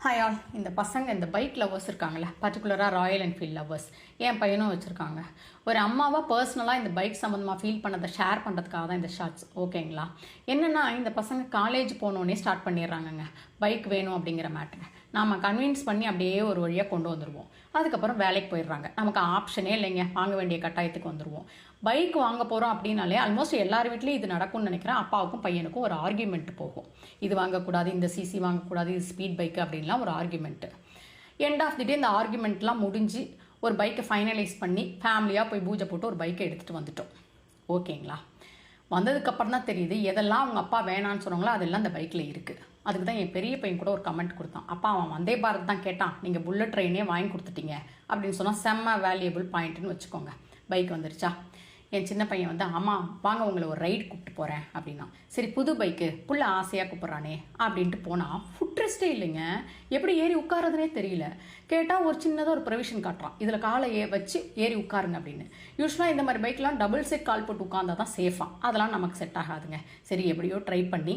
Hi all. இந்த பசங்க இந்த பைக் லவ்வர்ஸ் இருக்காங்களே, பர்டிகுலராக ராயல் என்ஃபீல்ட் லவ்வர்ஸ், என் பையனும் வச்சுருக்காங்க. ஒரு அம்மாவாக பர்சனலாக இந்த பைக் சம்மந்தமாக ஃபீல் பண்ணதை ஷேர் பண்ணுறதுக்காக தான் இந்த ஷார்ட்ஸ். ஓகேங்களா? என்னென்னா, இந்த பசங்க காலேஜ் போனோடனே ஸ்டார்ட் பண்ணிடுறாங்கங்க பைக் வேணும் அப்படிங்கிற மேட்ரு. நாம் கன்வின்ஸ் பண்ணி அப்படியே ஒரு வழியாக கொண்டு வந்துடுவோம். அதுக்கப்புறம் வேலைக்கு போயிடுறாங்க. நமக்கு ஆப்ஷனே இல்லைங்க, வாங்க வேண்டிய கட்டாயத்துக்கு வந்துடுவோம். பைக் வாங்க போகிறோம் அப்படின்னாலே ஆல்மோஸ்ட் எல்லார் வீட்லேயும் இது நடக்கும்னு நினைக்கிறேன். அப்பாவுக்கும் பையனுக்கும் ஒரு ஆர்கியூமெண்ட் போகும். இது வாங்கக்கூடாது, இந்த சிசி வாங்கக்கூடாது, இது ஸ்பீட் பைக்கு அப்படின்லாம் ஒரு ஆர்கியூமெண்ட்டு. எண்ட் ஆஃப் தி டே இந்த ஆர்கியூமெண்ட்லாம் முடிஞ்சு ஒரு பைக்கை ஃபைனலைஸ் பண்ணி ஃபேமிலியாக போய் பூஜை போட்டு ஒரு பைக்கை எடுத்துகிட்டு வந்துட்டோம். ஓகேங்களா? வந்ததுக்கப்புறம் தான் தெரியுது எதெல்லாம் அவங்க அப்பா வேணான்னு சொன்னாங்களோ அதெல்லாம் அந்த பைக்கில் இருக்குது. அதுக்கு தான் என் பெரிய பையன் கூட ஒரு கமெண்ட் கொடுத்தான். அப்பா அவன் வந்தே பாரத் தான் கேட்டான், நீங்கள் புல்லட் ட்ரெயினே வாங்கி கொடுத்துட்டீங்க அப்படின்னு சொன்னால் செம்ம வேல்யூபிள் பாயிண்ட்டுன்னு வச்சுக்கோங்க. பைக் வந்துருச்சா? என் சின்ன பையன் வந்து அம்மா வாங்க உங்களை ஒரு ரைடு கூப்பிட்டு போகிறேன் அப்படின்னா, சரி புது பைக்கு புள்ள ஆசையாக கூப்பிட்றானே அப்படின்ட்டு போனால் ஃபுட் ரெஸ்ட்டே இல்லைங்க. எப்படி ஏறி உட்காரதுனே தெரியல. கேட்டால் ஒரு சின்னதாக ஒரு ப்ரொவிஷன் காட்டுறான், இதில் காலை வச்சு ஏறி உட்காருங்க அப்படின்னு. யூஸ்வலாக இந்த மாதிரி பைக்கெலாம் டபுள் செட் கால் போட்டு உட்காந்தா தான் சேஃபாக. அதெல்லாம் நமக்கு செட் ஆகாதுங்க. சரி எப்படியோ ட்ரை பண்ணி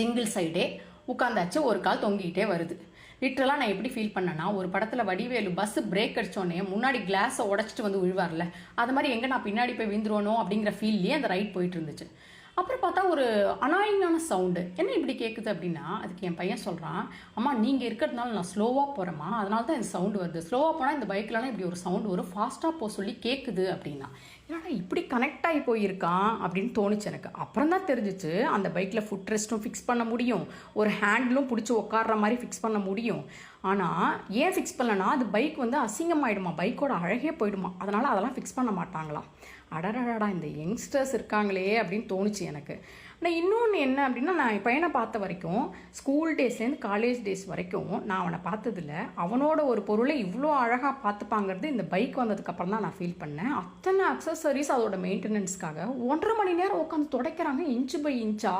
சிங்கிள் சைடே உட்காந்தாச்சு. ஒரு கால் தொங்கிக்கிட்டே வருது. லிட்ரலாக நான் எப்படி ஃபீல் பண்ணேன்னா, ஒரு படத்தில் வடிவேலு பஸ்ஸு பிரேக் அடித்தோடனே முன்னாடி கிளாஸை உடச்சிட்டு வந்து விழுவார்ல, அது மாதிரி எங்கே நான் பின்னாடி போய் விழுந்துருவனோ அப்படிங்கிற ஃபீல்லேயே அந்த ரைட் போயிட்டு இருந்துச்சு. அப்புறம் பார்த்தா ஒரு அனாயிங்கான சவுண்டு என்ன இப்படி கேட்குது அப்படின்னா, அதுக்கு என் பையன் சொல்கிறான், அம்மா நீங்கள் இருக்கிறதுனால நான் ஸ்லோவாக போகிறேம்மா, அதனால தான் இந்த சவுண்டு வருது. ஸ்லோவாக போனால் இந்த பைக்லலாம் இப்படி ஒரு சவுண்டு வரும், ஃபாஸ்ட்டாக போக சொல்லி கேட்குது அப்படின்னா. ஏன்னா இப்படி கனெக்ட் ஆகி போயிருக்கான் அப்படின்னு தோணுச்சு எனக்கு. அப்புறம் தான் தெரிஞ்சிச்சு அந்த பைக்கில் ஃபுட் ரெஸ்ட்டும் ஃபிக்ஸ் பண்ண முடியும், ஒரு ஹேண்டிலும் பிடிச்சி உட்கார்ற மாதிரி ஃபிக்ஸ் பண்ண முடியும். ஆனால் ஏன் ஃபிக்ஸ் பண்ணலன்னா, அது பைக் வந்து அசிங்கமாயிடுமா, பைக்கோட அழகே போயிடுமா, அதனால் அதெல்லாம் ஃபிக்ஸ் பண்ண மாட்டாங்களாம். அடடடா இந்த யங்ஸ்டர்ஸ் இருக்காங்களே அப்படின்னு தோணுச்சு எனக்கு. ஆனால் இன்னொன்று என்ன அப்படின்னா, நான் என் பையனை பார்த்த வரைக்கும் ஸ்கூல் டேஸ்லேருந்து காலேஜ் டேஸ் வரைக்கும் நான் அவனை பார்த்ததில்ல. அவனோட ஒரு பொருளை இவ்வளோ அழகாக பார்த்துப்பாங்கிறது இந்த பைக் வந்ததுக்கப்புறம் தான் நான் ஃபீல் பண்ணேன். அத்தனை அக்சசரிஸ் அதோட மெயின்டெனன்ஸ்க்காக 1.5 மணி நேரம் உட்காந்து துடைக்கிறாங்க இன்ச்சு பை இன்ச்சா.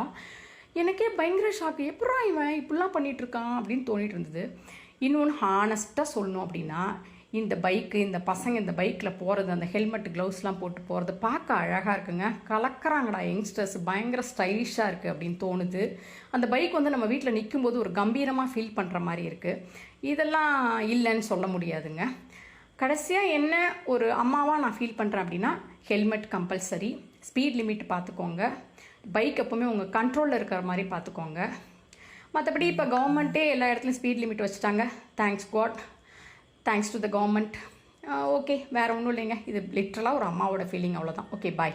எனக்கே பயங்கர ஷாக்கு, எப்படா இவன் இப்படிலாம் பண்ணிகிட்ருக்கான் அப்படின்னு தோணிட்டு இருந்தது. இன்னொன்று ஹானஸ்ட்டாக சொல்லணும் அப்படின்னா, இந்த பைக்கு இந்த பசங்க இந்த பைக்கில் போகிறது, அந்த ஹெல்மெட் க்ளவுஸ்லாம் போட்டு போகிறது பார்க்க அழகாக இருக்குங்க. கலக்கிறாங்கடா யங்ஸ்டர்ஸ், பயங்கர ஸ்டைலிஷாக இருக்குது அப்படின்னு தோணுது. அந்த பைக் வந்து நம்ம வீட்டில் நிற்கும்போது ஒரு கம்பீரமாக ஃபீல் பண்ணுற மாதிரி இருக்குது. இதெல்லாம் இல்லைன்னு சொல்ல முடியாதுங்க. கடைசியாக என்ன ஒரு அம்மாவாக நான் ஃபீல் பண்ணுறேன் அப்படின்னா, ஹெல்மெட் கம்பல்சரி, ஸ்பீட் லிமிட் பார்த்துக்கோங்க, பைக் எப்போவுமே உங்கள் கண்ட்ரோலில் இருக்கிற மாதிரி பார்த்துக்கோங்க. மற்றபடி இப்போ கவர்மெண்ட்டே எல்லா இடத்துலையும் ஸ்பீட் லிமிட் வச்சுட்டாங்க. Thanks God, thanks to the government. Okay, வேறு ஒன்றும் இல்லைங்க. இது லிட்ரலாக ஒரு அம்மாவோட ஃபீலிங், அவ்வளோதான். ஓகே, பாய்.